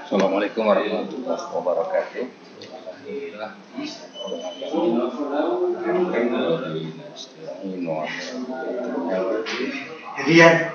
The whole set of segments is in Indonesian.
Assalamualaikum warahmatullahi wabarakatuh. Jadi ya.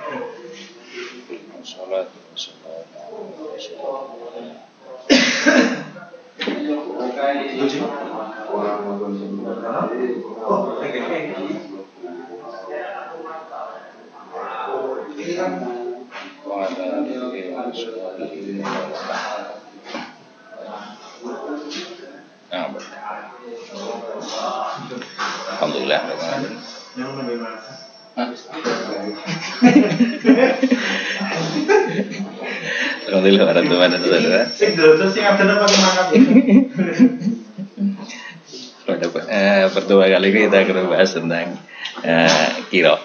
Alhamdulillah. Alhamdulillah warahmatullahi wabarakatuh. Pertama kali kita akan bahas tentang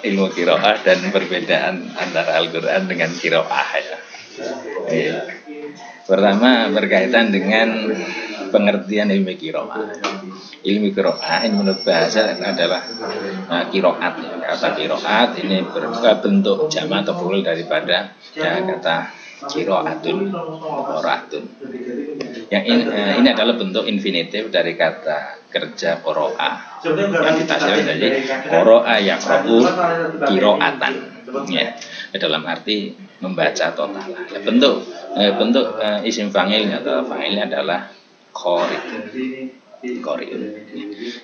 ilmu qiraah dan perbedaan antara Al-Quran dengan qiraah ya. Pertama berkaitan dengan pengertian ilmu qiraah. Ilmu qiraah ini menurut bahasa adalah qiraat. Kata qiraat ini berbentuk jamak atau pluril daripada kata qiraatun, qiraatun. Yang ini adalah bentuk infinitif dari kata kerja qiraah yang ditafsirkan jadi qira'a yaqra'u qira'atan ya, dalam arti membaca total. Ya, bentuk isim fa'ilnya atau fa'ilnya adalah qari'.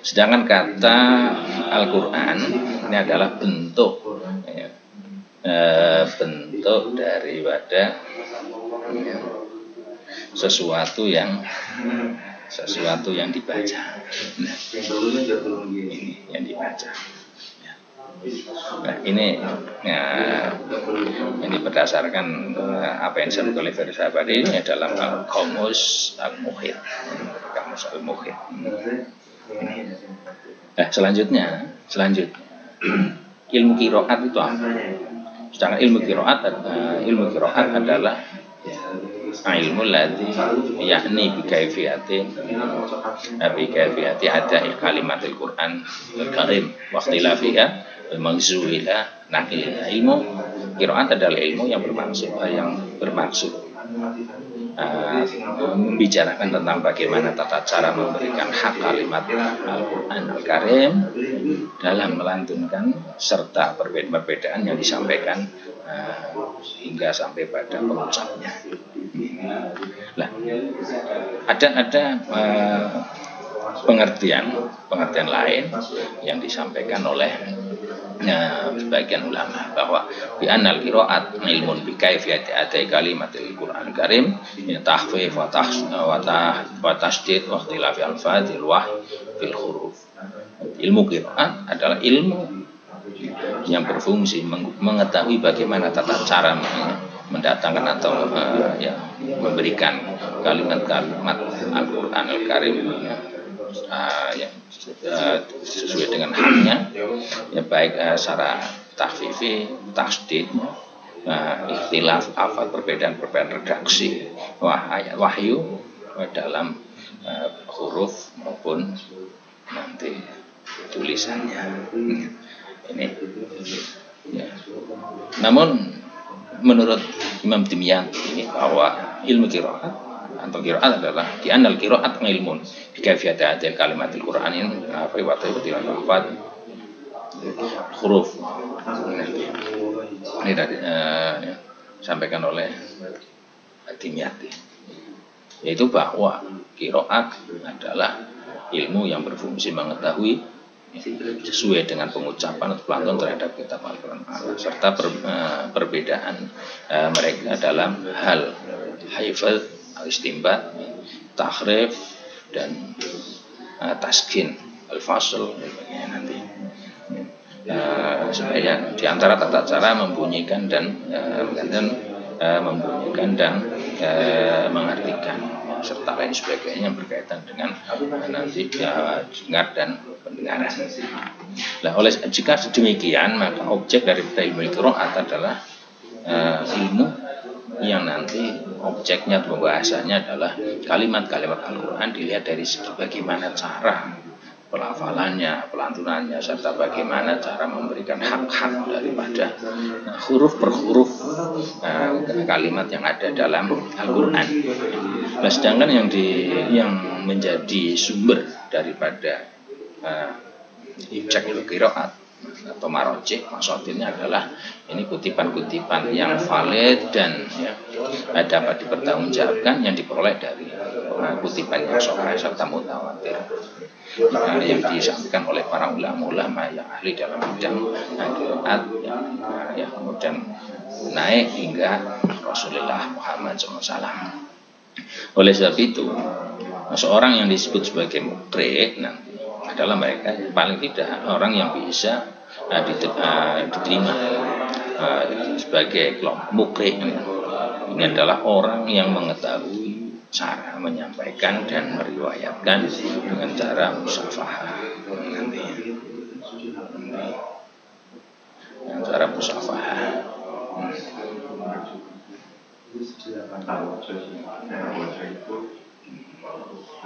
Sedangkan kata Al-Qur'an ini adalah bentuk daripada sesuatu yang dibaca. Ini yang dibaca. Nah, ini berdasarkan apa yang disebut oleh Firsabadi ini dalam Al-Qamus Al-Muhit. Nah, selanjutnya ilmu qiraat itu apa? Sedangkan ilmu qiraat adalah ilmu ladzi yakni bi kaifiati ada kalimatil Quran al-Karim wa ikhtilafiha mangzuila nakil. Ilmu qiraat adalah ilmu yang bermaksud membicarakan tentang bagaimana tata cara memberikan hak kalimat Al-Quran Al-Karim dalam melantunkan serta perbedaan yang disampaikan hingga sampai pada pengucapnya. Nah, ada pengertian lain yang disampaikan oleh sebagian ulama bahwa bi anal qiraat ilmun bi kaifiyati adai kalimatil Qur'an Karim ya tahfif wa tashdid wa ikhtilafi al-fadil wah fil huruf. Ilmu qiraat adalah ilmu yang berfungsi mengetahui bagaimana tata cara mendatangkan atau memberikan kalimat-kalimat Al-Quran Al-Karim yang sesuai dengan haknya, ya baik secara tahfifi, tasdid, ikhtilaf, perbedaan redaksi, ayat wahyu dalam huruf maupun nanti tulisannya. Ini, ya. Namun menurut Imam Dimyati ini bahwa ilmu qiraat atau qiraat adalah di anal qiraat ilmun bi kaifiyati adil kalimatil Quran ini huruf. Ini dari sampaikan oleh Dimyati, yaitu bahwa qiraat adalah ilmu yang berfungsi mengetahui sesuai dengan pengucapan atau pelantun terhadap kitab Al-Quran serta perbedaan mereka dalam hal hifz, istimbat, tahrif dan taskin, al-fasl nanti. Supaya di antara tata cara membunyikan dan mengartikan serta lain sebagainya yang berkaitan dengan nanti dengar dan pendengaran. Nah, jika sedemikian maka objek dari ilmu qiraat adalah ilmu yang nanti objeknya atau pembahasannya adalah kalimat-kalimat Al-Quran dilihat dari segi bagaimana cara pelafalannya, pelantunannya, serta bagaimana cara memberikan hak-hak daripada huruf per huruf kalimat yang ada dalam Al-Quran. Nah, sedangkan yang menjadi sumber daripada cek qiraat atau marojih maksudnya adalah ini kutipan-kutipan yang valid dan ya, dapat dipertanggungjawabkan yang diperoleh dari kutipan yang sahih serta mutawatir yang disampaikan oleh para ulama-ulama yang ahli dalam bidang qiraat yang kemudian naik hingga Rasulullah Muhammad SAW. Oleh sebab itu seorang yang disebut sebagai muqri nanti adalah mereka paling tidak orang yang bisa diterima sebagai kelompok muqri. Ini adalah orang yang mengetahui cara menyampaikan dan meriwayatkan dengan cara musafahah dengan cara musafahah.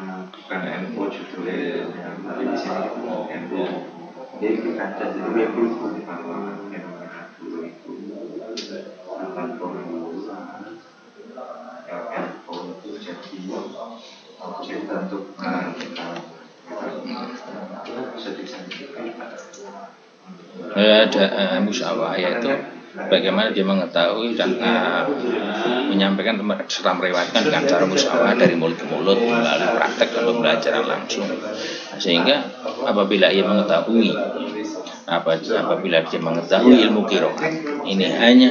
Bukan NU judulnya di sini NU. Jadi kita jadi dulu bahwa NU itu akan formula NU itu jadi objek untuk kita ada musyawarah yaitu bagaimana dia mengetahui dan menyampaikan serta meriwayatkan dengan cara musyawarah dari mulut ke mulut melalui praktek dan pembelajaran langsung, sehingga apabila ia mengetahui ilmu qiraat ini hanya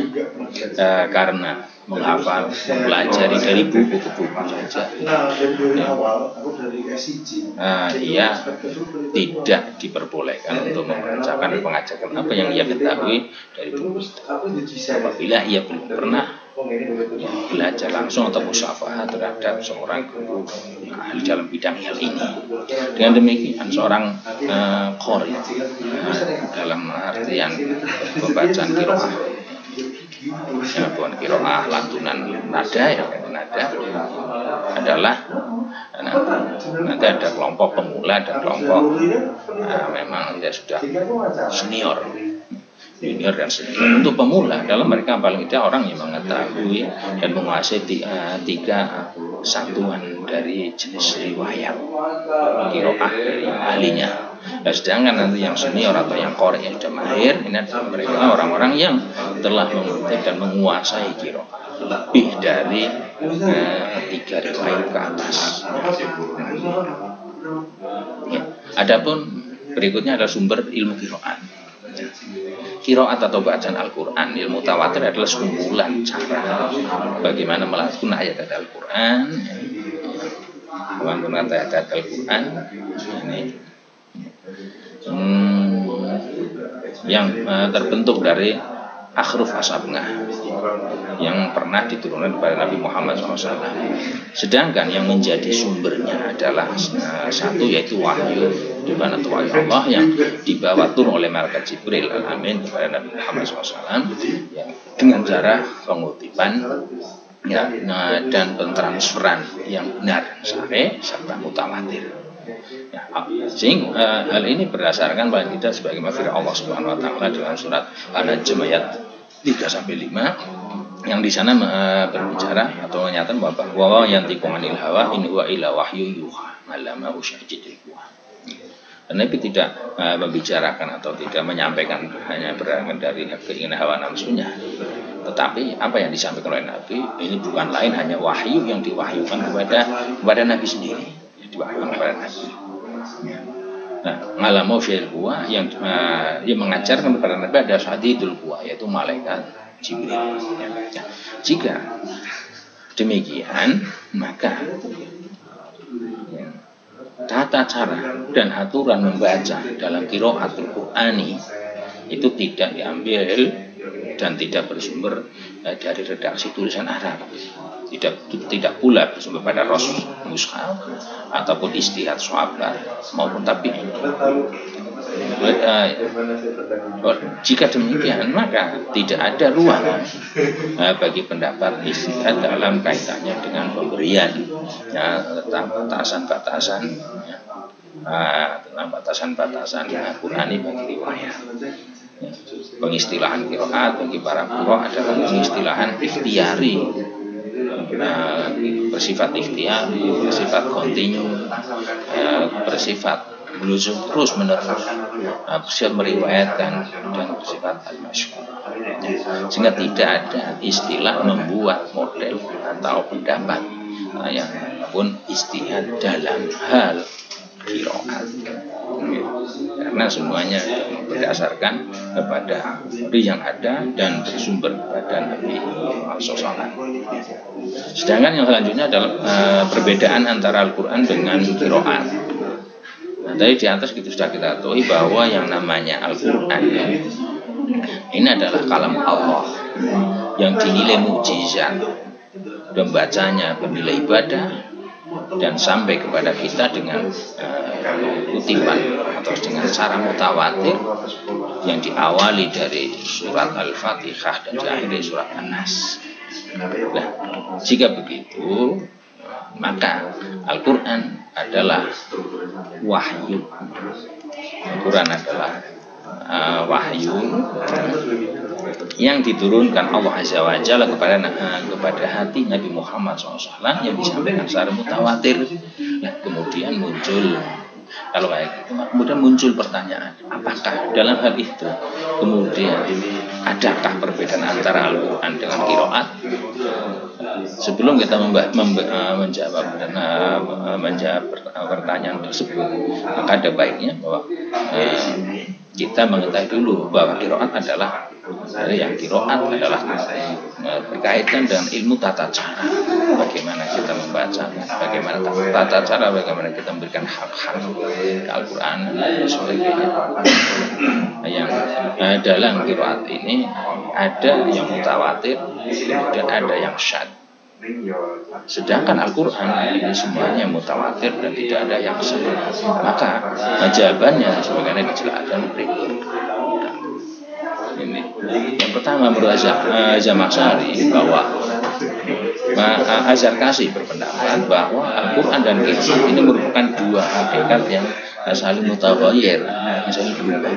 karena menghafal, mempelajari dari buku ke buku saja, ia tidak diperbolehkan untuk membacakan dan mengajarkan apa yang ia ketahui dari buku itu apabila ia belum pernah belajar langsung atau musyawarah terhadap seorang guru ahli dalam bidang hal ini. Dengan demikian seorang qori dalam artian pembacaan qiraah bukan qiraah lantunan nada adalah nanti ada kelompok pemula dan kelompok memang dia sudah senior, junior dan senior. Untuk pemula adalah mereka paling tidak orang yang mengetahui dan menguasai tiga satuan dari jenis riwayat qiraah dari ahlinya. Nah, sedangkan nanti yang senior atau yang qori yang sudah mahir ini adalah mereka orang-orang yang telah mengerti dan menguasai qiraah lebih dari 3 riwayat ke atas. Ya. Adapun berikutnya adalah sumber ilmu qiraat. Qiraat atau bacaan Al-Quran, ilmu tawatir adalah sekumpulan cara bagaimana melakukan ayat Al-Quran, melakukan ayat Al-Quran ini yang terbentuk dari akhruf asabna yang pernah diturunkan kepada Nabi Muhammad SAW. Sedangkan yang menjadi sumbernya adalah satu yaitu wahyu Tuhan atau wahyu Allah yang dibawa turun oleh malaikat Jibril al-Amin kepada Nabi Muhammad SAW ya, dengan cara pengutipan ya, dan pentransferan yang benar, sahih serta mutawatir. Ya, sehingga hal ini berdasarkan paling tidak sebagai firman Allah Subhanahu wa taala dalam surat An-Najm ayat 3-5 yang di sana berbicara atau menyatakan bahwa yang tikunganil hawa in huwa illa wahyu yuha alama usyajidil kuwa. Nabi tidak membicarakan atau tidak menyampaikan hanya berangkat dari keinginan hawa nafsunya, tetapi apa yang disampaikan oleh Nabi ini bukan lain hanya wahyu yang diwahyukan kepada Nabi sendiri, diwahyukan kepada Nabi. Nah, ngalamu syai'il quwa yang mengajarkan kepada Nabi ada syadidul quwa yaitu malaikat Jibril. Ya. Jika demikian maka ya, tata cara dan aturan membaca dalam qiraatul Qur'ani itu tidak diambil dan tidak bersumber dari redaksi tulisan Arab, tidak pula bersumber pada ros mushaf ataupun istihad sahabat maupun tabi'in. Jika demikian maka tidak ada ruang bagi pendapat istihad dalam kaitannya dengan pemberian ya, tentang batasan-batasan ya, tentang batasan-batasan Qur'ani bagi riwayat. Pengistilahan qiraat bagi para qurra adalah pengistilahan ikhtiari, bersifat ikhtiari, bersifat kontinu, bersifat meluzum terus menerus, bersifat meriwayatkan dan bersifat al-masyhur. Sehingga tidak ada istilah membuat model atau pendapat yang pun istihad dalam hal qiraat, karena semuanya berdasarkan kepada teori yang ada dan bersumber pada Nabi SAW. Sedangkan yang selanjutnya adalah perbedaan antara Al-Quran dengan qiraat. Nah, tadi di atas itu sudah kita ketahui bahwa yang namanya Al-Quran ini adalah kalam Allah yang dinilai mukjizat, membacanya bernilai ibadah, dan sampai kepada kita dengan kutipan atau dengan cara mutawatir yang diawali dari surat Al-Fatihah dan diakhiri surat An-Nas. Nah, jika begitu, maka Al-Quran adalah wahyu. Al-Quran adalah wahyu yang diturunkan Allah Azza wa Jalla kepada hati Nabi Muhammad SAW yang disampaikan secara mutawatir. Nah, kemudian muncul, kalau kayak gitu, kemudian muncul pertanyaan, apakah dalam hal itu kemudian adakah perbedaan antara Al-Quran dengan qiraat? Sebelum kita menjawab pertanyaan tersebut, maka ada baiknya bahwa kita mengetahui dulu bahwa qiraat adalah berkaitan dengan ilmu tata cara, bagaimana kita membaca, bagaimana tata cara, bagaimana kita memberikan hak-hak Al-Quran dan sebagainya. Yang dalam qiraat ini ada yang mutawatir, kemudian ada yang syadz. Sedangkan Al-Quran ini semuanya mutawatir dan tidak ada yang syadz. Maka jawabannya sebagaimana dijelaskan berikut. Ini yang pertama, menurut Az-Zamakhsyari bahwa Az-Zarkashi berpendapat bahwa Al-Quran dan qiraat ini merupakan dua hakikat yang saling mutaghayyir, saling berubah.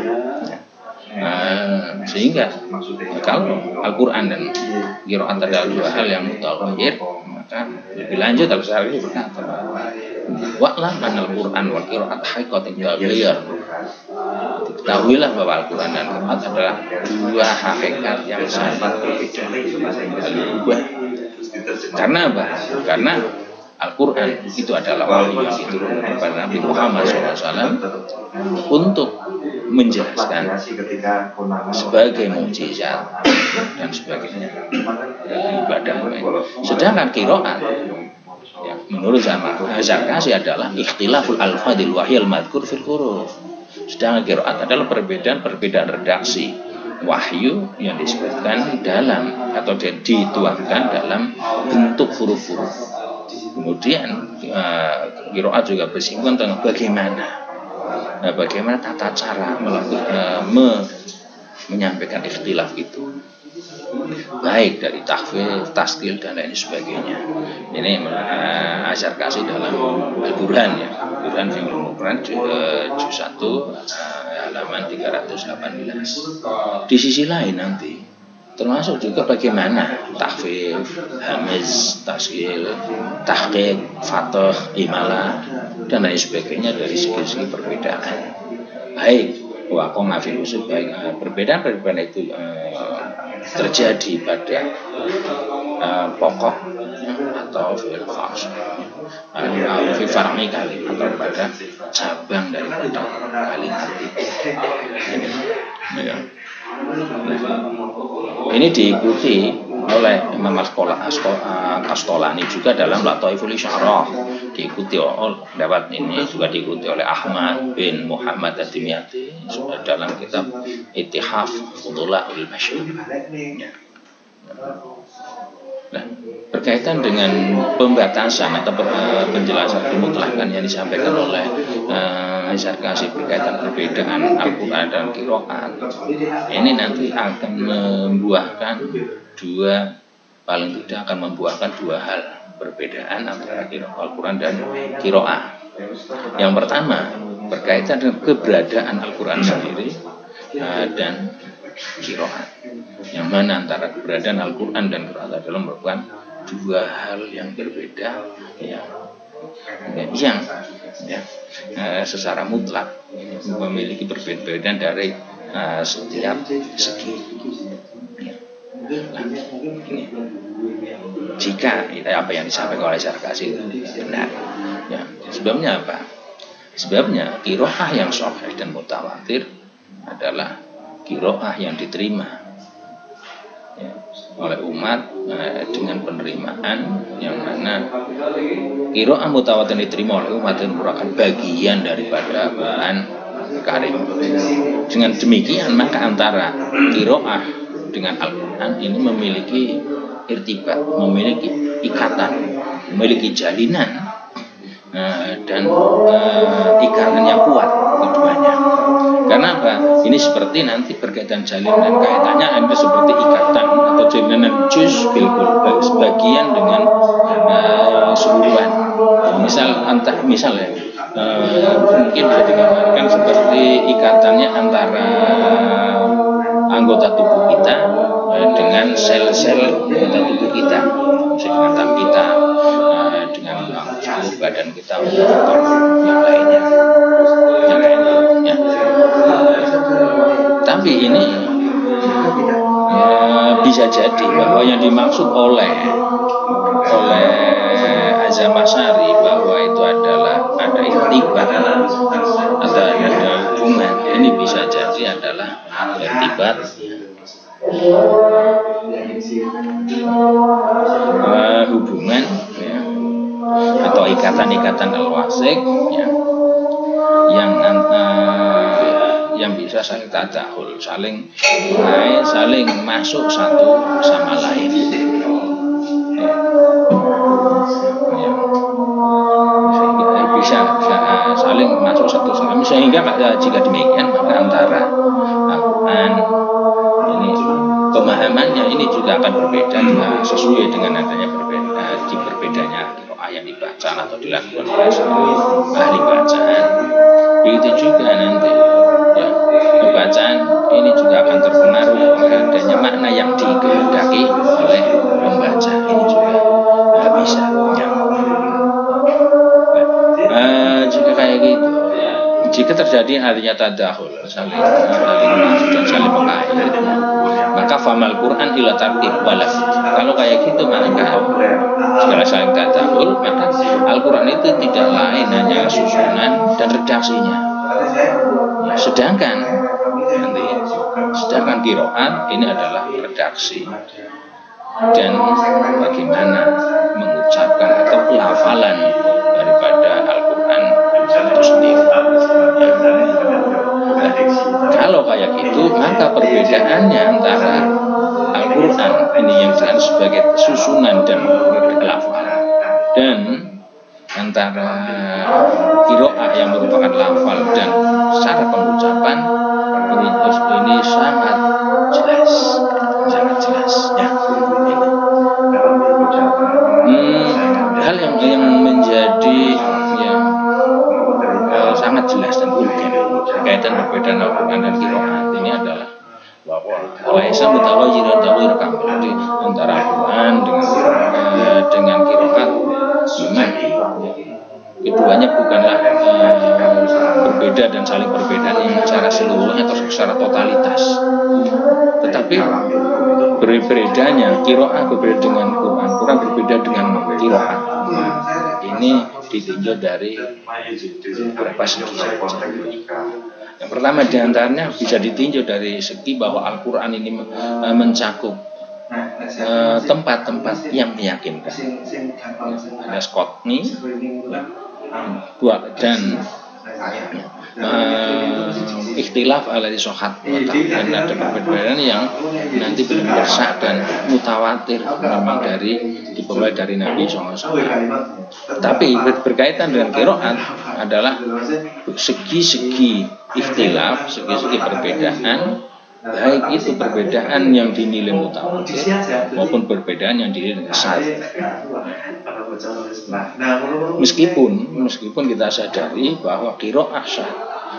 Sehingga kalau Al-Quran dan qiraat adalah dua hal yang mutaghayyir, maka lebih lanjut Al-Zarkashi berkata, wa'lam anal Quran wal qiraat haqiqatan taghayyur. Ketahuilah bahwa Al-Quran dan qiraat adalah dua hakikat yang sangat berbeda, berubah. Karena apa? Karena Al-Quran itu adalah wahyu yang diturunkan kepada Nabi Muhammad SAW untuk menjelaskan sebagai mukjizat dan sebagainya ibadah. Sedangkan qiraat ya, menurut Az-Zarkashi adalah ikhtilaful alfadil wahyil madhkur fil huruf. Sedangkan qiraat adalah perbedaan redaksi wahyu yang disebutkan dalam atau dituangkan dalam bentuk huruf-huruf. Kemudian qiraat juga bersinggungan tentang bagaimana tata cara menyampaikan ikhtilaf itu, baik dari tahfidz, tasqil dan lain sebagainya. Ini Az-Zarkashi dalam Al-Burhan ya, Al-Burhan fi Al-Quran juz 1 halaman 318. Di sisi lain nanti termasuk juga bagaimana tahfidz, hamz, tasqil, tahqiq, fathah, imalah dan lain sebagainya dari segi perbedaan. Baik waqa'a fil usul, baik perbedaan itu terjadi pada pokok atau fil fasl fi far'i kalimat atau pada cabang daripada kalimat itu. Ini diikuti oleh Imam Al-Qastolani juga dalam Lataiful Isyarah, diikuti lewat ini juga diikuti oleh Ahmad bin Muhammad Ad-Dimyati dalam kitab Ittihaf Fudula'ul Masyhur. Nah, berkaitan dengan pembatasan atau penjelasan dimutlakan yang disampaikan oleh Az-Zarkashi berkaitan perbedaan Al-Quran dan qiraat, ini nanti akan membuahkan paling tidak akan membuahkan dua hal perbedaan antara Al-Quran dan qiraat. Yang pertama, berkaitan dengan keberadaan Al-Quran sendiri dan qiraat. Yang mana antara keberadaan Al-Quran dan qiraat adalah merupakan dua hal yang berbeda, yang secara mutlak memiliki perbedaan dari setiap segi. Nah, ini jika apa yang disampaikan oleh Zarkashi benar, sebabnya apa? Sebabnya qiraah yang sahih dan mutawatir adalah qiraah yang diterima oleh umat dengan penerimaan yang mana qiraah mutawatir diterima oleh umat itu merupakan bagian daripada Quran Karim. Dengan demikian maka antara qiraah dengan Al-Quran ini memiliki irtibat, memiliki ikatan, memiliki jalinan dan ikatan yang kuat keduanya. Karena apa? Ini seperti nanti berkaitan jalinan kaitannya ada seperti ikatan atau jalinan juz bil qul, sebagian dengan seluruhan. Misal ya, mungkin bisa digambarkan seperti ikatannya antara anggota tubuh kita dengan sel-sel anggota tubuh kita, misalnya dengan tangan kita, dengan seluruh badan kita, atau yang lainnya. Tapi ini bisa jadi bahwa yang dimaksud oleh Az-Zamakhsyari bahwa itu adalah ada irtibat, ada hubungan. Ini bisa jadi adalah irtibat hubungan atau ikatan-ikatan al-wasik yang bisa saling tadahul, saling masuk satu sama lain. Bisa saling masuk satu sama lain, sehingga jika demikian maka antara Al-Quran ini pemahamannya ini juga akan berbeda sesuai dengan adanya berbedanya qiraah yang dibaca atau dilakukan oleh ahli bacaan. Begitu juga nanti bacaan ini juga akan terpengaruh oleh adanya makna yang dikehendaki oleh pembaca. Ini juga bisa. Jika kayak gitu, jika terjadi artinya tadahul, saling masuk dan saling mengakhir, maka famal Quran ila tartib walaf. Kalau kayak gitu maka segala saling tadahul, maka Al-Quran itu tidak lain hanya susunan dan redaksinya. Sedangkan qiraat ini adalah redaksi dan bagaimana mengucapkan atau pelafalan daripada Al-Quran itu sendiri. Kalau kayak gitu, maka perbedaannya antara Al-Quran ini yang disebut sebagai susunan dan lafal dan antara qiraah yang merupakan lafal dan secara pengucapan ini sangat jelas ya. Hal yang menjadi sangat jelas dan urgen berkaitan perbedaan Al-Quran dan qiraat ini adalah bahwa laisa mutawajjiran tawir kamil. Jadi antara Al-Quran dengan qiraat memang keduanya bukanlah berbeda dan saling berbeda secara seluruhnya atau secara totalitas, tetapi berbedanya qiraat berbeda dengan Quran, Quran berbeda dengan qiraat. Ini ditinjau dari beberapa segi saja. Yang pertama diantaranya bisa ditinjau dari segi bahwa Al-Quran ini mencakup tempat-tempat yang meyakinkan. Ada Skotni dan ikhtilaf alaihi sohat, dan ada perbedaan yang nanti benar-benar sah dan mutawatir memang dibawa dari Nabi SAW. Tapi berkaitan dengan qiraat adalah segi-segi ikhtilaf, segi-segi perbedaan, baik itu perbedaan yang dinilai mutawatir maupun perbedaan yang dinilai sah. Meskipun kita sadari bahwa qiraah syad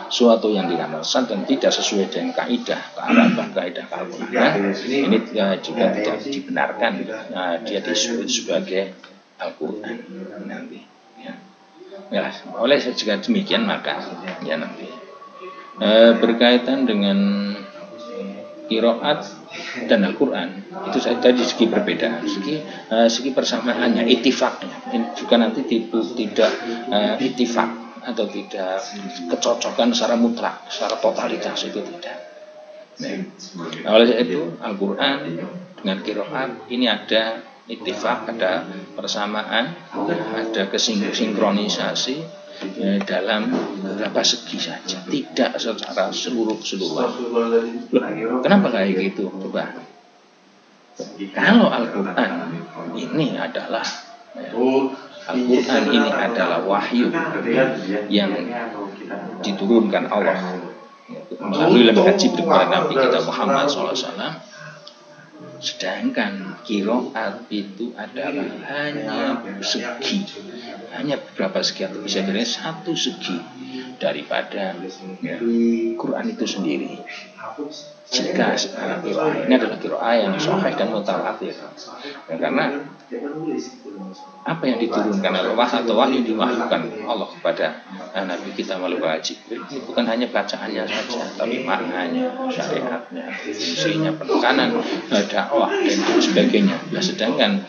suatu yang diramalkan dan tidak sesuai dengan kaidah kearaban, kaidah Al-Qur'an, ini juga tidak dibenarkan dia disebut sebagai Al-Qur'an nanti. Ya, oleh jika demikian maka ya nanti berkaitan dengan qiraat dan Al-Qur'an itu saya tadi segi perbedaan, segi persamaannya, ittifaqnya, juga nanti tidak ittifaq atau tidak kecocokan secara mutlak, secara totalitas itu tidak. Nah, oleh itu Al-Quran dengan qiraat ini ada ittifaq, ada persamaan, ada kesinkronisasi dalam beberapa segi saja, tidak secara keseluruhan. Kenapa kayak gitu? Coba. Kalau Al-Quran ini adalah Al-Quran ini adalah wahyu yang diturunkan Allah melalui lembaga Jibril kepada Nabi kita Muhammad SAW. Sedangkan qiraat itu adalah hanya beberapa segi atau bisa jadi satu segi daripada Quran itu sendiri. Jika qiraat ini adalah qiraat yang sahih dan mutawatir, karena apa yang diturunkan oleh Allah atau wahyu diwahyukan Allah kepada Nabi kita melalui Jibril itu bukan hanya bacaannya saja, tapi maknanya, syariatnya, fungsinya, penekanan dakwah dan sebagainya. Nah, sedangkan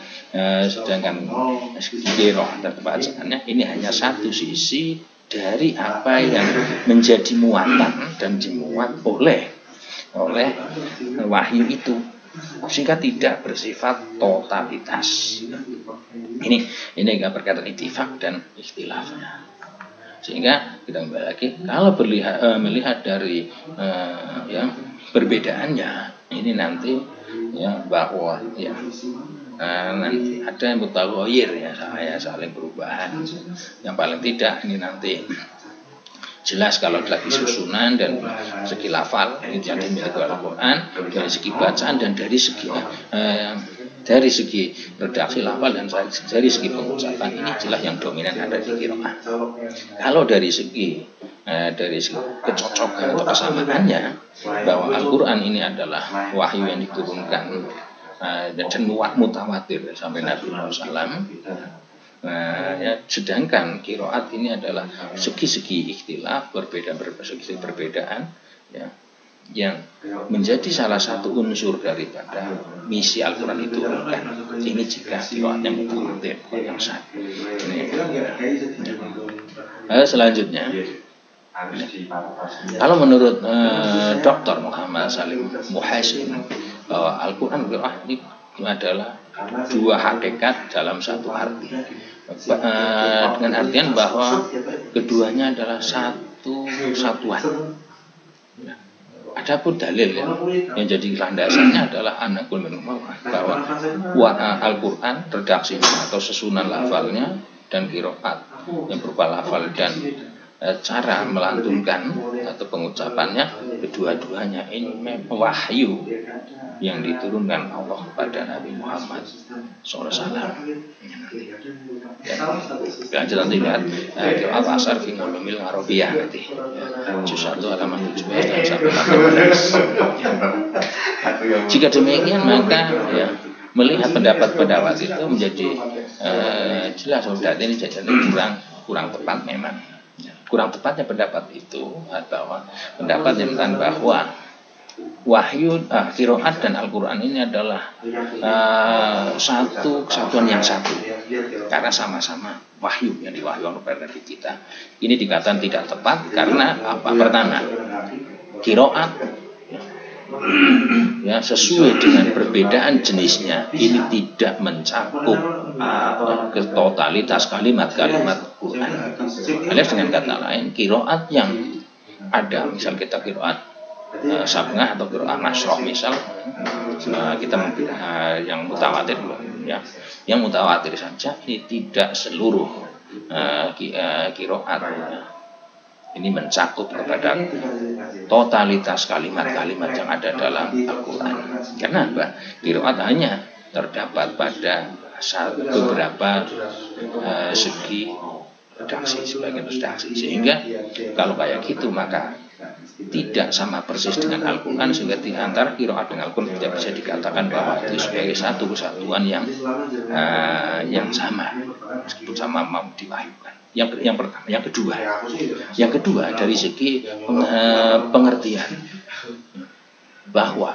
qiraat dan bacaannya ini hanya satu sisi dari apa yang menjadi muatan dan dimuat oleh wahyu itu, sehingga tidak bersifat totalitas. Ini berkaitan ittifaq dan ikhtilafnya. Sehingga kita kembali lagi, kalau melihat dari perbedaannya ini nanti bahwa nanti ada yang mutaghayyir saling perubahan. Yang paling tidak ini nanti jelas kalau lagi susunan dan segi lafal itu yang dimiliki Al-Quran, dari segi bacaan dan dari segi redaksi lafal dan dari segi pengucapan, ini jelas yang dominan ada di qiraat. Kalau dari segi kecocokan atau kesamaannya, bahwa Al-Quran ini adalah wahyu yang diturunkan dan mutawatir sampai Nabi Muhammad SAW. Sedangkan qiraat ini adalah segi-segi ikhtilaf, segi perbedaan yang menjadi salah satu unsur daripada misi Al-Quran itu bukan. Ini jika qiraatnya mutawatir yang sah. Selanjutnya, kalau menurut Dr. Muhammad Salim Muhaisin, bahwa Al-Quran ini adalah dua hakikat dalam satu arti, dengan artian bahwa keduanya adalah satu satuan. Adapun dalil yang jadi landasannya adalah anakul minhum, bahwa Al-Quran redaksinya atau susunan lafalnya dan qiraat yang berupa lafal dan cara melantunkan atau pengucapannya, kedua-duanya ini wahyu yang diturunkan Allah kepada Nabi Muhammad SAW. Lanjut nanti lihat qiraat asar fi ulumil arabiyah nanti juz 1 halaman 17 dan sampai 18. Jika demikian maka melihat pendapat-pendapat itu menjadi jelas sudah ini kurang tepat memang. Kurang tepatnya pendapat itu atau pendapat yang mengatakan bahwa wahyu qiraat dan Al-Quran ini adalah satu kesatuan yang satu, karena sama-sama wahyu yang diwahyukan kepada kita. Ini dikatakan tidak tepat karena apa? Pertama, qiraat sesuai dengan perbedaan jenisnya ini tidak mencakup ke totalitas kalimat-kalimat Quran. Alias dengan kata lain, qiraat yang ada, misal kita qiraat sab'ah atau qiraat nasroh, misal kita yang mutawatir yang mutawatir saja, ini tidak seluruh qiraat ini mencakup kepada totalitas kalimat-kalimat yang ada dalam Al-Quran. Karena apa? Qiraat hanya terdapat pada beberapa segi redaksi, sebagian redaksi, sehingga kalau kayak gitu maka tidak sama persis dengan Al-Quran, sehingga di antara qiraat dengan Al-Quran tidak bisa dikatakan bahwa itu sebagai satu kesatuan yang sama meskipun sama mau diwahyukan. Yang pertama, yang kedua dari segi pengertian bahwa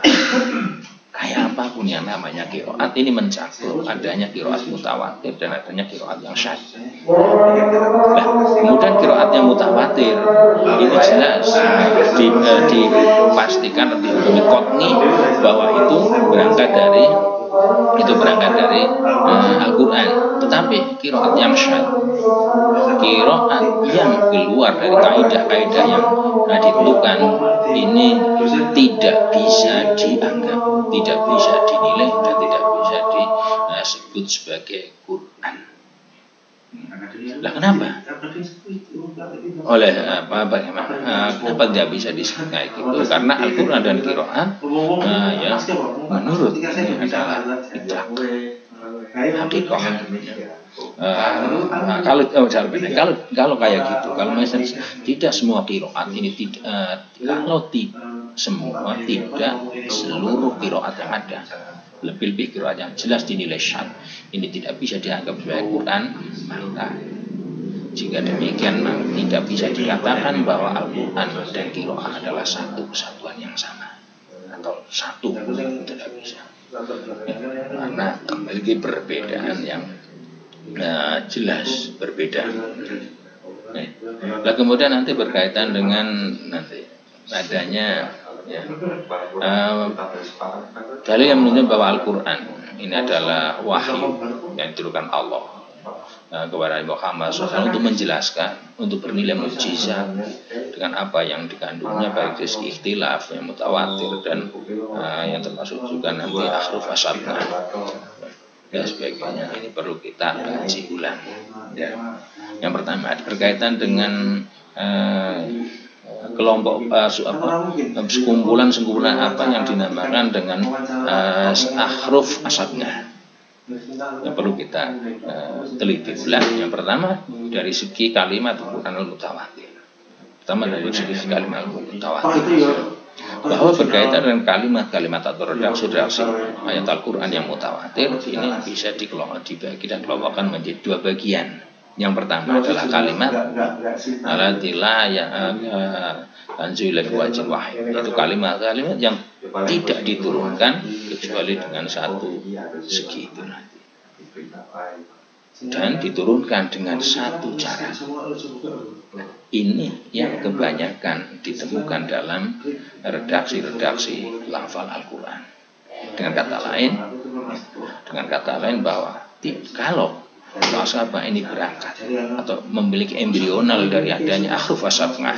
kayak apapun yang namanya qiraat ini mencakup adanya qiraat mutawatir dan adanya qiraat yang syadz. Nah, kemudian qiraat yang mutawatir ini jelas dipastikan lebih qot'i bahwa itu berangkat dari Al-Quran. Tetapi qiraat yang syadz, qiraat yang keluar dari kaidah-kaidah yang ditentukan, ini tidak bisa dianggap, tidak bisa dinilai dan tidak bisa disebut sebagai Quran. Lah kenapa? Kenapa tidak bisa disebut kayak gitu? Karena Al-Quran dan qiraat ya menurut ini adalah itlaq, hakikah. Kalau kayak gitu, kalau misalnya tidak semua qiraat ini kalau tidak seluruh qiraat yang ada, lebih qiraat yang jelas dinilai syadz, ini tidak bisa dianggap sebagai Quran, maka jika demikian tidak bisa dikatakan bahwa Al-Quran dan qiraat adalah satu kesatuan yang sama atau satu, tidak bisa. Karena memiliki perbedaan yang jelas berbeda. Nah, kemudian nanti berkaitan dengan nanti adanya dalil yang menunjukkan bahwa Al-Quran ini adalah wahyu yang diturunkan Allah kepada Muhammad SAW untuk menjelaskan, untuk bernilai mukjizat dengan apa yang dikandungnya, baik dari segi ikhtilaf yang mutawatir dan yang termasuk juga nanti ahruf asyadna dan sebagainya. Ini perlu kita kaji ulang. Yang pertama berkaitan dengan kelompok sekumpulan apa yang dinamakan dengan ahruf asyadna, yang perlu kita teliti ulang. Yang pertama dari segi kalimat Al-Quran mutawatir. Pertama dari segi kalimat mutawatir, bahwa berkaitan dengan kalimat-kalimat atau redaksi ayat Al-Quran yang mutawatir ini bisa dibagi dan kelompokkan menjadi dua bagian. Yang pertama adalah kalimat alatila yang anzila wajib wahyu, itu kalimat-kalimat yang tidak diturunkan kecuali dengan satu segi itu nanti, dan diturunkan dengan satu cara. Ini yang kebanyakan ditemukan dalam redaksi lafal Al-Quran. Dengan kata lain bahwa kalau nasabah ini berangkat atau memiliki embrional dari adanya ahruf asyadna,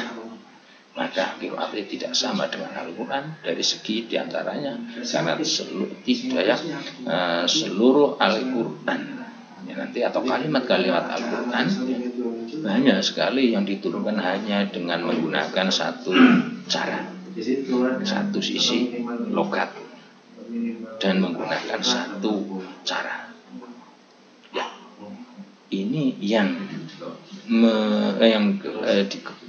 maka qiraat tidak sama dengan Al-Quran dari segi diantaranya karena seluruh Al-Quran ya nanti atau kalimat-kalimat Al-Quran banyak sekali yang diturunkan hanya dengan menggunakan satu cara, satu sisi logat, dan menggunakan satu cara. Ini yang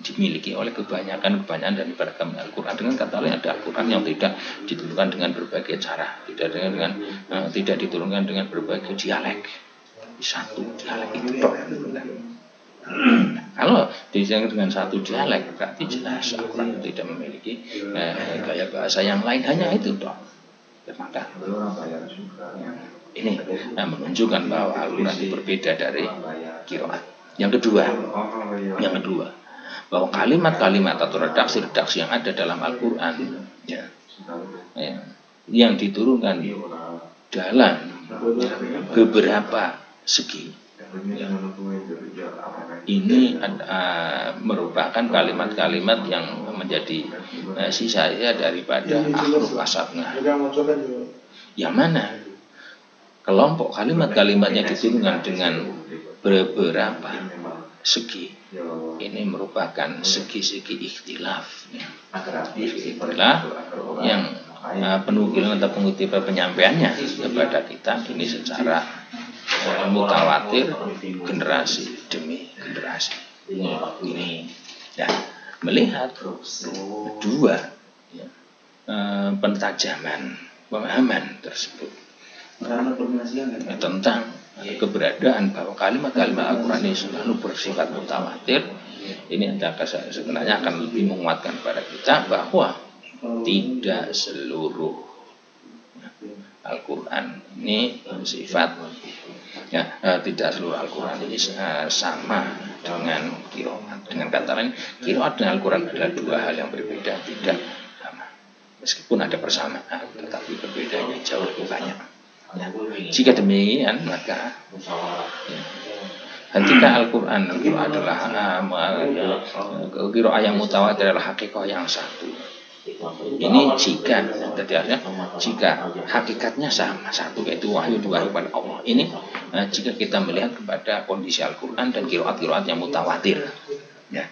dimiliki oleh kebanyakan dari beragam Al-Quran. Dengan kata lain ada Al-Quran yang tidak diturunkan dengan berbagai cara, tidak diturunkan dengan berbagai dialek, satu dialek itu toh. Kalau diturunkan dengan satu dialek berarti jelas Al-Quran tidak memiliki gaya bahasa yang lain, hanya itu toh. Maka ini menunjukkan bahwa Al-Quran itu berbeda dari qiraat. Yang kedua, bahwa kalimat-kalimat atau redaksi yang ada dalam Al-Quran yang diturunkan dalam beberapa segi, ini merupakan kalimat-kalimat yang menjadi sisa daripada ahruf asyadna, yang mana kelompok kalimat-kalimatnya diturunkan dengan beberapa segi. Ini merupakan segi-segi ikhtilaf yang penukilan atau pengutipan penyampaiannya kepada kita ini secara mutawatir generasi demi generasi. Ini ya, melihat dua pentajaman pemahaman tersebut tentang keberadaan bahwa kalimat-kalimat Al-Quran ini selalu bersifat mutawatir. Ini sebenarnya akan lebih menguatkan pada kita bahwa tidak seluruh Al-Quran ini bersifat tidak seluruh Al-Quran ini sama dengan qiraat. Dengan kata lain, qiraat dan Al-Quran adalah dua hal yang berbeda, tidak sama. Meskipun ada persamaan, tetapi perbedaannya jauh lebih banyak. Ya. Jika demikian, maka ketika Al-Quran adalah qiraat yang mutawatir adalah hakikat yang satu. Ini jika hakikatnya sama satu, yaitu wahyu kepada Allah. Ini jika kita melihat kepada kondisi Al-Quran dan qiraat yang mutawatir. Ya.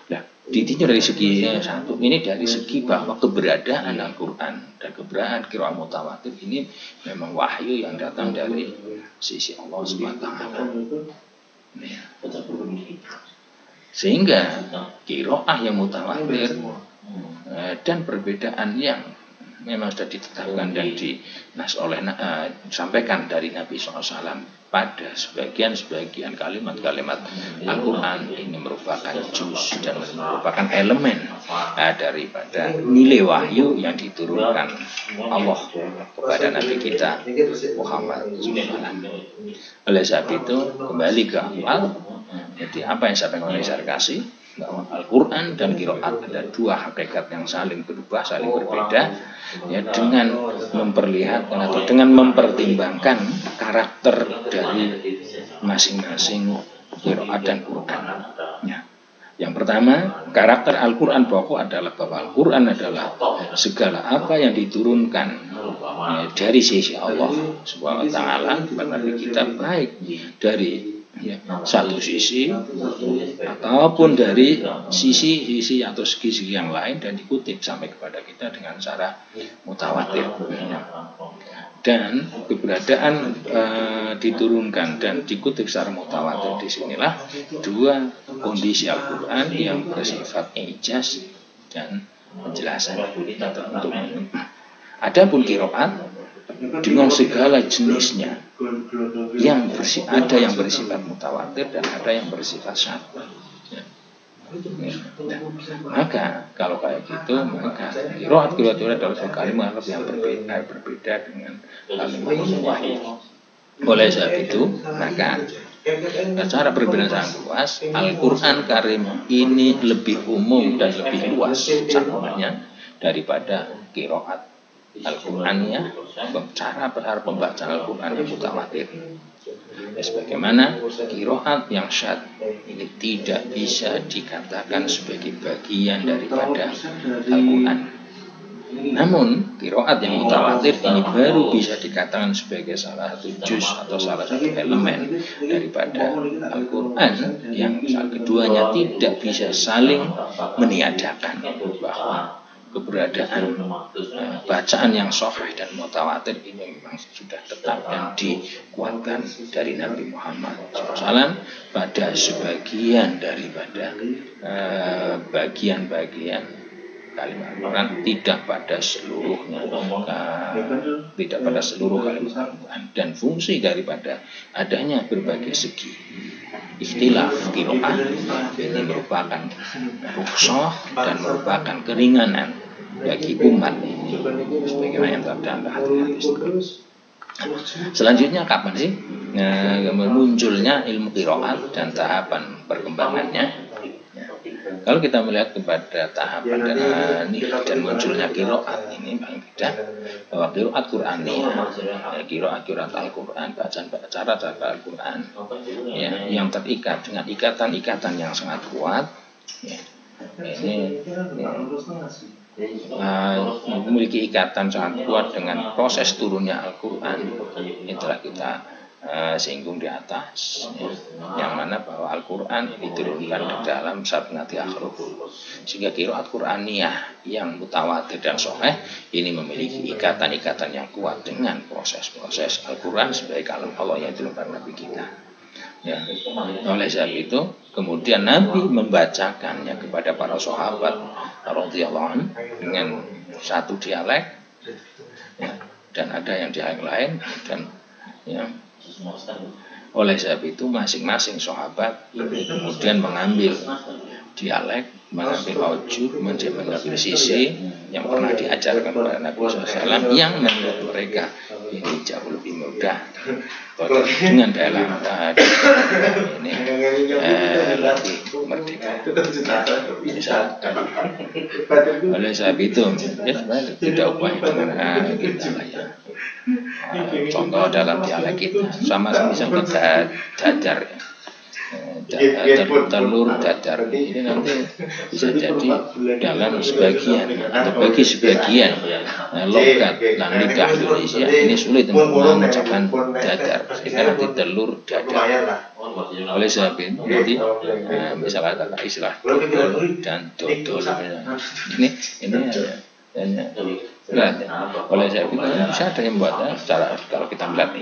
Nah, ditinjau dari segi satu ini, dari segi bahwa keberadaan Al-Quran dan keberadaan qiraat mutawatir ini memang wahyu yang datang dari sisi Allah SWT. Ya. Sehingga qiraat yang mutawatir dan perbedaan yang memang sudah ditetapkan dan disampaikan dari Nabi SAW pada sebagian kalimat-kalimat Al-Quran ini merupakan juz dan merupakan elemen daripada nilai wahyu yang diturunkan Allah kepada Nabi kita Muhammad SAW. Oleh sebab itu kembali ke awal, jadi apa yang saya pengen klarifikasi, bahwa Al-Quran dan qiraat ada dua hakikat yang saling berubah, saling berbeda, ya, dengan memperlihatkan atau dengan mempertimbangkan karakter dari masing-masing qiraat dan Quran. Ya. Yang pertama, karakter Al-Quran pokok adalah bahwa Al-Quran adalah segala apa yang diturunkan dari sisi Allah Subhanahu wa Ta'ala kepada kita, baik dari satu sisi ataupun dari sisi atau segi yang lain, dan dikutip sampai kepada kita dengan cara mutawatir. Dan keberadaan diturunkan dan dikutip secara mutawatir, disinilah dua kondisi Al-Quran yang bersifat ijaz dan penjelasan. Adapun qiraat dengan segala jenisnya, ada yang bersifat mutawatir dan ada yang bersifat syadz. Maka kalau kayak gitu, maka qiraat adalah kalimat yang berbeda dengan kalimat wahyu. Oleh sebab itu, maka secara perbedaan sangat luas, Al-Quran Karim ini lebih umum dan lebih luas cakupannya daripada qiraat Al-Qurannya, cara pembacaan Al-Quran yang mutawatir. Sebagaimana qiraat yang syadz ini tidak bisa dikatakan sebagai bagian daripada Al-Quran. Namun qiraat yang mutawatir ini baru bisa dikatakan sebagai salah satu juz atau salah satu elemen daripada Al-Quran, yang keduanya tidak bisa saling meniadakan, bahwa keberadaan bacaan yang sahih dan mutawatir ini memang sudah tetap dan dikuatkan dari Nabi Muhammad SAW pada sebagian daripada bagian-bagian kalimat Al-Quran, tidak pada seluruhnya, tidak pada seluruh kalimat Al-Quran. Dan fungsi daripada adanya berbagai segi ikhtilaf qiraat ini merupakan rukhsah dan merupakan keringanan bagi umat ini, sebagaimana yang terdapat hadis. Selanjutnya kapan sih munculnya ilmu qiraat dan tahapan perkembangannya? Kalau kita melihat kepada tahapan dan munculnya qiraat ini paling tidak, bahwa qiraat Qur'aniyah, qiraat Al-Quran, bacaan cara Al-Quran, ya, yang terikat dengan ikatan-ikatan yang sangat kuat, ya, ini memiliki ikatan sangat kuat dengan proses turunnya Al-Quran. Ini telah kita singgung di atas, ya, yang mana bahwa Al-Quran diturunkan di dalam sab'ati ahruf, sehingga qiraat Qur'aniyah yang mutawatir dan sahih ini memiliki ikatan-ikatan yang kuat dengan proses-proses Al-Quran sebagai kalam Allah yang diturunkan Nabi kita. Ya. Oleh sebab itu kemudian Nabi membacakannya kepada para sahabat radhiyallahu anhum dengan satu dialek, ya, dan ada yang dialek lain, dan ya, oleh sebab itu masing-masing sahabat kemudian mengambil dialek, mengambil aujuh, mengambil sisi yang pernah diajarkan kepada Nabi SAW yang menurut mereka ini jauh lebih mudah dengan dalam ini lebih merdeka. Oleh sebab itu ya sebenarnya tidak upaya dengan kita lah ya. Contoh dalam dialek kita sama misalnya dadar ya. Telur dadar ini nanti bisa jadi dalam sebagian atau bagi sebagian logat dan lidah Indonesia ini sulit untuk mengucapkan dadar, sehingga nanti telur dadar. Oleh sebab itu nanti misalnya kata istilah dodol dan dodol ini oleh sebab itu bisa ada yang membuatnya secara kalau kita melihat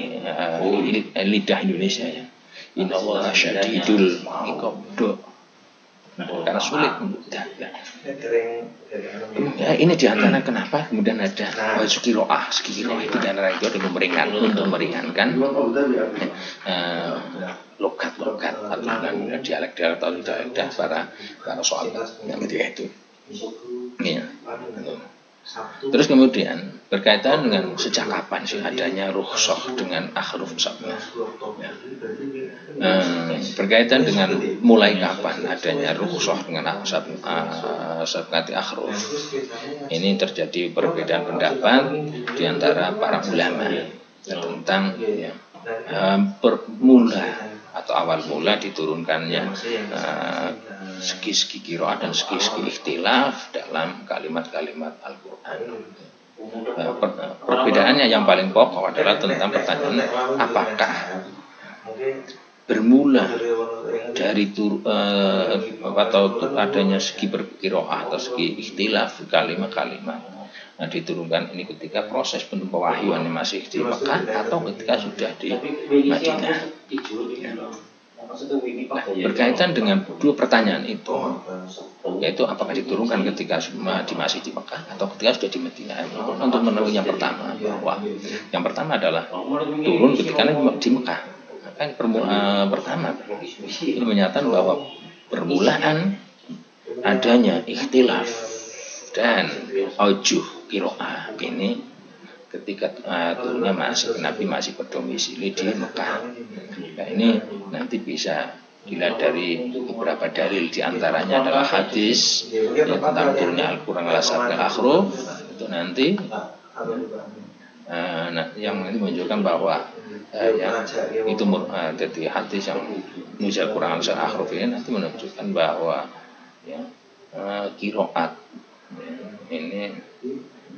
lidah Indonesia ya. Inna Allah syadidul iqab, karena sulit ya, ini diantara kenapa kemudian ada qiroah itu diantara itu untuk meringankan logat-logat atau dialek-dialek atau dialek para sahabat yang ketika itu ya. Terus kemudian berkaitan dengan sejak kapan sih adanya rukhsah dengan ahruf sab'ah, ya. Berkaitan dengan mulai kapan adanya rukhsah dengan sab'ati ahruf, ini terjadi perbedaan pendapat di antara para ulama tentang ya, permula atau awal mula diturunkannya segi-segi qiraat dan segi-segi ikhtilaf dalam kalimat-kalimat Al-Quran. Perbedaannya yang paling pokok adalah tentang pertanyaan apakah bermula dari atau adanya segi qiraat atau segi ikhtilaf kalimat-kalimat diturunkan ini ketika proses pewahyuan masih di Mekah atau ketika sudah di Madinah. Nah, berkaitan dengan dua pertanyaan itu, yaitu apakah diturunkan ketika masih di Mekah atau ketika sudah di Madinah. Untuk menemui yang pertama, bahwa yang pertama adalah turun ketika di Mekah. Maka pertama ini menyatakan bahwa permulaan adanya ikhtilaf dan aujuh qiraah ini ketika turunnya Nabi masih berdomisili di Mekah. Nah, ini nanti bisa dilihat dari beberapa dalil, diantaranya adalah hadis tentang turunnya Al-Quran ala sab'il ahruf itu nanti yang nanti menunjukkan bahwa itu jadi hadis yang nuzul Al-Quran ala sab'il ahruf ini nanti menunjukkan bahwa ya, qiraat ini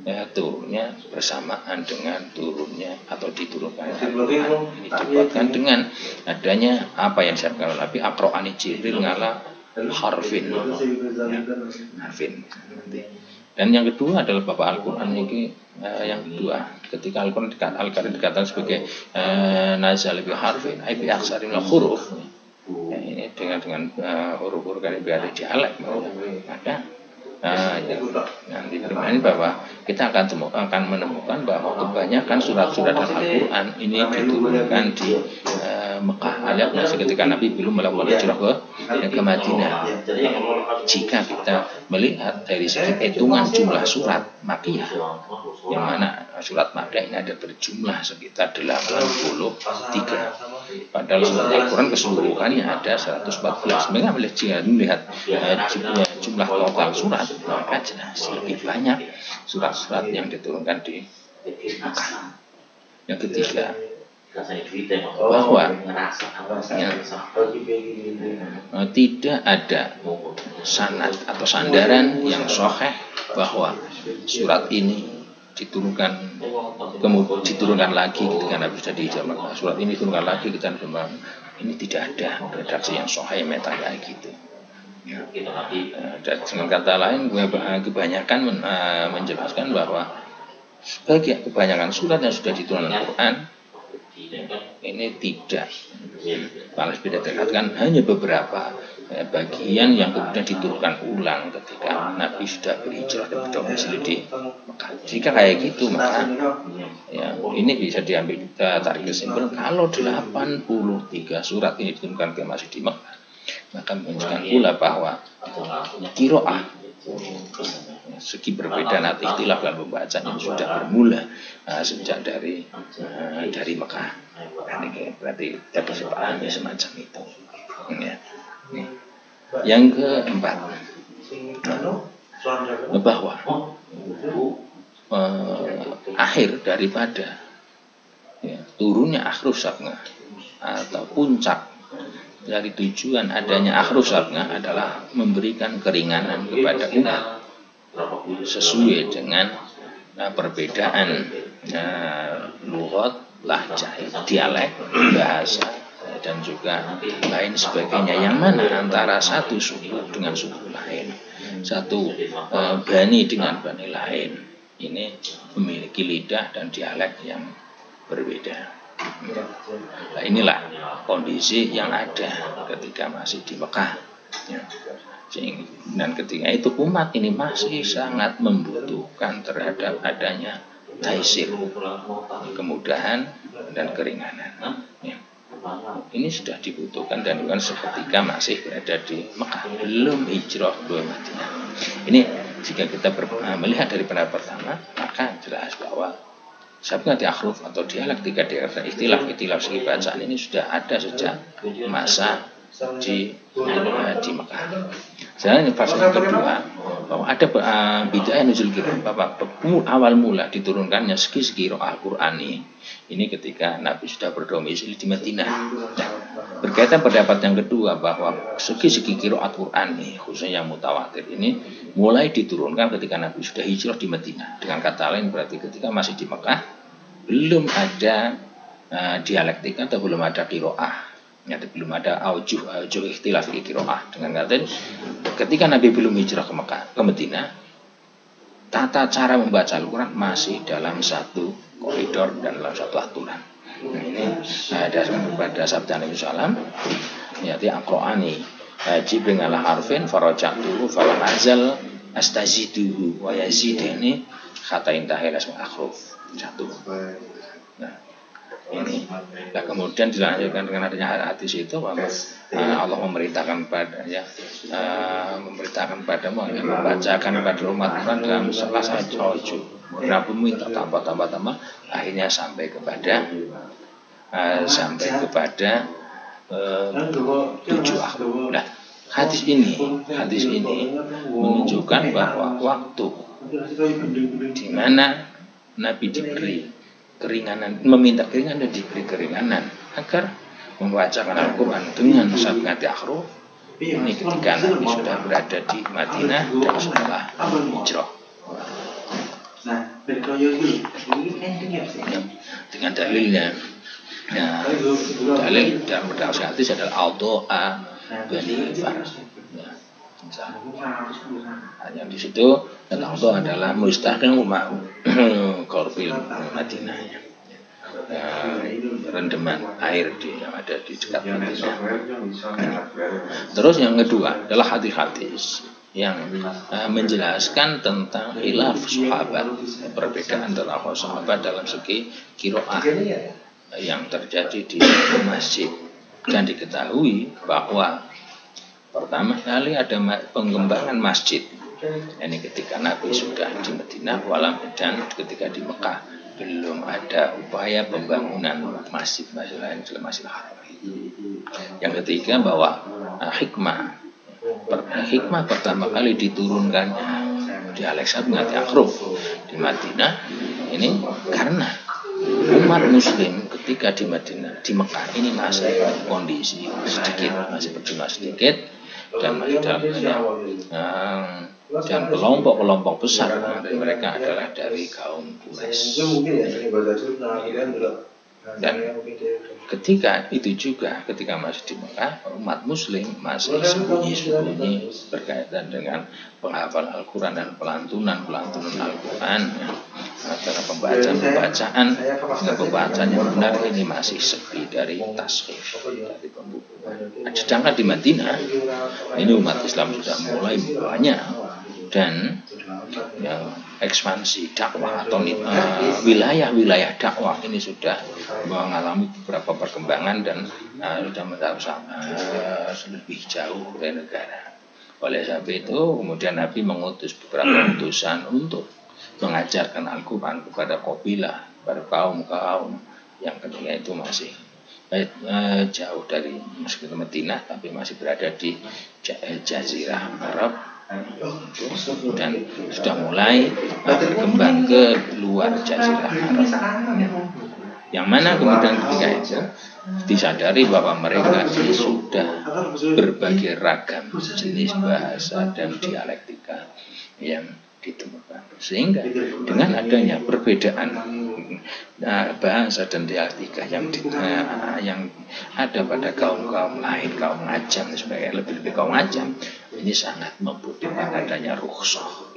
turunnya bersamaan dengan turunnya atau diturunkan Al-Quran. Ini dibuatkan dengan adanya apa yang disampaikan oleh Nabi aqra'ani Jibril ngala harfin. Dan yang kedua adalah Bapak Al-Quran ini yang kedua ketika Al-Quran dikatakan sebagai nazal bi harfin ay bi aksaril huruf. Ya, ini dengan huruf-huruf yang berada di dialek maka nanti bermain bahwa kita akan menemukan bahwa kebanyakan surat-surat Al-Quran ini diturunkan di Mekah alias ketika Nabi belum melakukan hijrah ke Madinah. Jika kita melihat dari segi hitungan jumlah surat Makkiyah, yang mana surat Makkiyah ini ada berjumlah sekitar 83, padahal surat Al-Quran keseluruhannya ada 114. Melihat jumlah total surat, maka jelas lebih banyak surat-surat yang diturunkan di Mekah. Yang ketiga, bahwa tidak ada sanad atau sandaran yang sahih bahwa surat ini diturunkan, kemudian diturunkan lagi ketika Nabi sudah di Mekah. Surat ini diturunkan lagi ketika Nabi Mekah. Ini tidak ada redaksi yang sahih meta kayak gitu. Ya. Dan dengan kata lain, kebanyakan menjelaskan bahwa kebanyakan surat yang sudah diturunkan Al-Quran ini tidak, paling beda terkatakan hanya beberapa bagian yang kemudian diturunkan ulang ketika Nabi sudah berhijrah dan berdomisili di Mekah. Jika kayak gitu, maka ya, ini bisa diambil, kita tarik kesimpulan kalau 83 surat ini diturunkan ke masih di Mekah, maka menunjukkan pula bahwa qiraah segi berbeda nanti ikhtilaf dalam pembacaan yang sudah bermula sejak dari Mekah. Ini berarti kita bisa pahami semacam itu. Ya. Yang keempat, bahwa akhir daripada turunnya akhruf sabna atau puncak dari tujuan adanya akhruf sabna adalah memberikan keringanan kepada umat sesuai dengan perbedaan lughat, lahjah, dialek, bahasa dan juga lain sebagainya, yang mana antara satu suku dengan suku lain, satu bani dengan bani lain ini memiliki lidah dan dialek yang berbeda. Nah, inilah kondisi yang ada ketika masih di Mekah. Dan ketika itu umat ini masih sangat membutuhkan terhadap adanya taisir, kemudahan dan keringanan. Ini sudah dibutuhkan dan bukan seketika masih berada di Mekah, belum hijrah ke Madinah. Ini jika kita melihat dari pendapat pertama, maka jelas bahwa sabna akhruf atau dialektika ikhtilaf segi bacaan ini sudah ada sejak masa di Mekah. Sekarang fase yang kedua, bahwa ada bid'ah nuzul qira'ah, awal mula diturunkannya segi Al-Qur'an ini ketika Nabi sudah berdomisili di Madinah. Nah, berkaitan pendapat yang kedua bahwa segi qira'at Qur'an khususnya yang mutawatir ini mulai diturunkan ketika Nabi sudah hijrah di Madinah. Dengan kata lain berarti ketika masih di Mekah belum ada dialektika atau belum ada qira'ah. Belum ada aujuh ikhtilaf di qira'ah. Dengan kata ketika Nabi belum hijrah ke Madinah, tata cara membaca Al-Quran masih dalam satu koridor dan dalam satu aturan. Nah, ini ada pada sabda Nabi Sallam, yaitu Al-Qur'ani Jibril ala harfin farajatuhu falam azal astaziduhu wa yazidani kata intahil asma akhruf satu. Nah, ini. Nah, kemudian dilanjutkan dengan adanya hadis itu bahwa Allah memerintahkan padamu yang membacakan pada umat Quran dalam salah satu Nabi minta tambah akhirnya sampai kepada 7 akhruf. Nah, hadis ini menunjukkan bahwa waktu di mana Nabi diberi keringanan, meminta keringanan dan diberi keringanan agar membacakan Al-Quran dengan sabna akhruf ini ketika Nabi sudah berada di Madinah dan setelah hijrah. Dengan dalilnya, dalil dalam redaksi hadis adalah al-doa bani Far. Hanya di situ dan Allah adalah mustahil korbil Madinah, rendeman air yang ada di dekat Madinah. Terus yang kedua adalah hadis-hadis yang menjelaskan tentang khilaf sahabat, perbedaan antara sahabat dalam segi qiraah yang terjadi di masjid. Dan diketahui bahwa pertama kali ada pengembangan masjid ini ketika Nabi sudah di Madinah, dan ketika di Mekah belum ada upaya pembangunan masjid lain selain Masjidil Haram. Yang ketiga bahwa hikmah pertama kali diturunkannya dialek sabna akhruf di Madinah ini karena umat muslim ketika di Madinah, di Mekah ini masih kondisi sedikit, masih berjumlah sedikit dan masih dalam dan kelompok-kelompok besar dari mereka adalah dari kaum Quraisy. Dan ketika itu juga, ketika masih di Mekah, umat Muslim masih sembunyi-sembunyi berkaitan dengan penghafal Al-Quran dan pelantunan Al-Quran, ya. Antara pembacaan dengan pembacaan yang benar ini masih sepi dari tasghif, dari pembukuan. Sedangkan di Madinah ini umat Islam sudah mulai banyak dan yang ekspansi dakwah atau wilayah-wilayah dakwah ini sudah mengalami beberapa perkembangan dan sudah mencapai lebih jauh dari negara. Oleh sebab itu kemudian Nabi mengutus beberapa utusan untuk mengajarkan Al-Quran kepada kabilah, pada kaum-kaum yang ketika itu masih jauh dari Madinah tapi masih berada di Jazirah Arab dan sudah mulai berkembang ke luar Jazirah Arab, yang mana kemudian ketika itu disadari bahwa mereka ini sudah berbagai ragam jenis bahasa dan dialektika yang ditemukan, sehingga dengan adanya perbedaan bahasa dan dialektika yang ada pada kaum-kaum lain, kaum Ajam sebagai lebih kaum Ajam, ini sangat membutuhkan adanya rukhsah.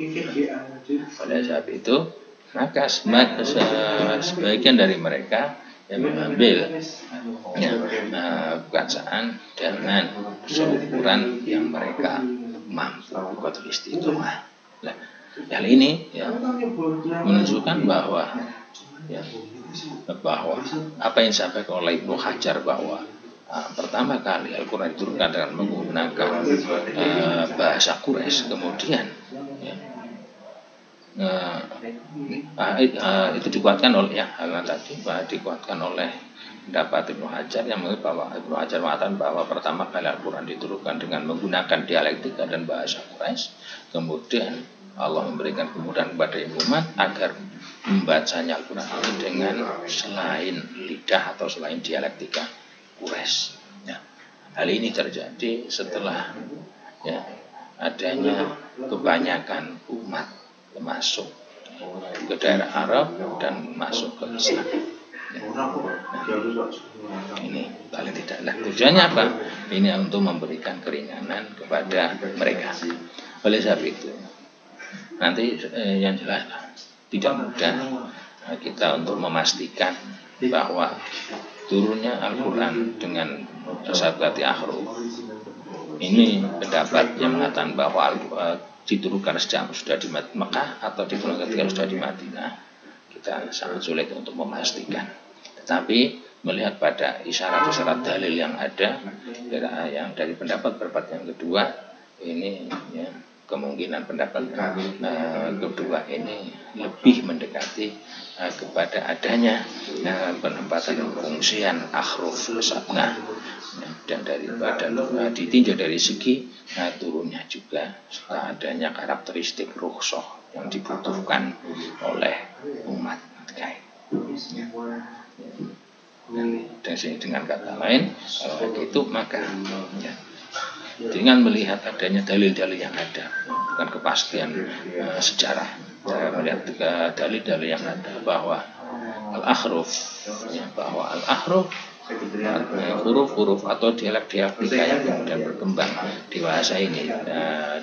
Pada saat itu maka sebagian dari mereka yang mengambil bacaan dengan seukuran yang mereka mampu qadr istiqomah. Hal ini menunjukkan bahwa apa yang disampaikan oleh Ibnu Hajar bahwa pertama kali Al-Quran diturunkan dengan menggunakan bahasa Quraisy, kemudian itu dikuatkan oleh dikuatkan oleh pendapat Ibnu Hajar yang mengatakan bahwa Ibnu Hajar mengatakan bahwa pertama kali Al-Quran diturunkan dengan menggunakan dialektika dan bahasa Quraisy, kemudian Allah memberikan kemudahan kepada umat agar membacanya Al-Quran dengan selain lidah atau selain dialektika Quraisy. Hal ini terjadi setelah adanya kebanyakan umat masuk ke daerah Arab dan masuk ke Islam. Ini paling tidak. Tujuannya apa? Ini untuk memberikan keringanan kepada mereka. Oleh sebab itu, nanti yang jelas tidak mudah kita untuk memastikan bahwa turunnya Al-Quran dengan sabati ahruf ini pendapat yang mengatakan bahwa diturunkan sejak sudah di Mekah atau diturunkan ketika sudah di Madinah, kita sangat sulit untuk memastikan. Tetapi melihat pada isyarat-isyarat dalil yang ada, yang dari pendapat yang kedua ini kemungkinan pendapat kedua ini lebih mendekati kepada adanya penempatan fungsian akhruf sabna, dan daripada ditinjau dari segi turunnya juga serta adanya karakteristik rukhsah yang dibutuhkan oleh umat terkait. Dan dengan kata lain, kalau begitu maka dengan melihat adanya dalil-dalil yang ada, bukan kepastian sejarah, melihat dalil-dalil yang ada bahwa al-akhruf, huruf-huruf atau dialektika yang kemudian berkembang di bahasa ini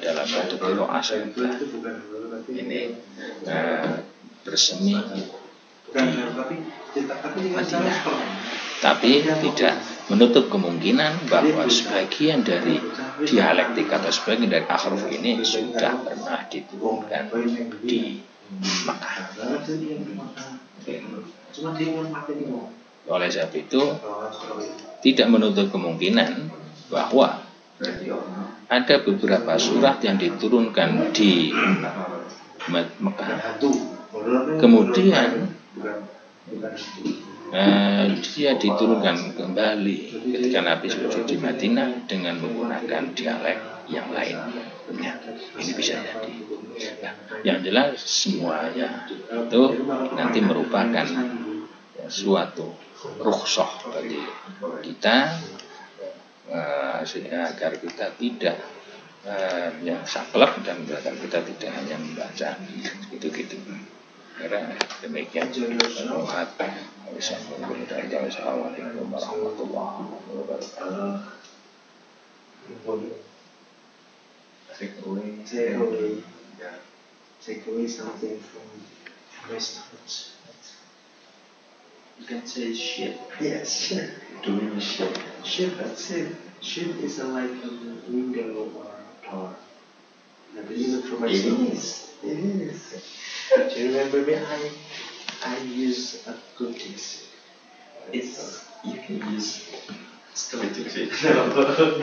dalam bentuk qiraah ini bersemi di Madinah, tapi tidak menutup kemungkinan bahwa sebagian dari dialektika atau sebagian dari akhruf ini sudah pernah diturunkan di Makkah. Oleh sebab itu tidak menutup kemungkinan bahwa ada beberapa surat yang diturunkan di Mekah, kemudian dia diturunkan kembali ketika Nabi sudah di Madinah dengan menggunakan dialek yang lain. Ini bisa jadi. Yang jelas semuanya itu nanti merupakan suatu rukhsah bagi kita agar kita tidak yang saklek dan kita tidak hanya membaca gitu-gitu. Karena demikian Muhammad. Assalamualaikum warahmatullahi wabarakatuh. Take away. Yeah. Take away something from restaurants. You can say shit. Yes, shit. Doing shit. Shit, that's it. Shit is like a window or door. But even from my It son. is. It is. Do you remember me? I use a cookies. You can use still to No.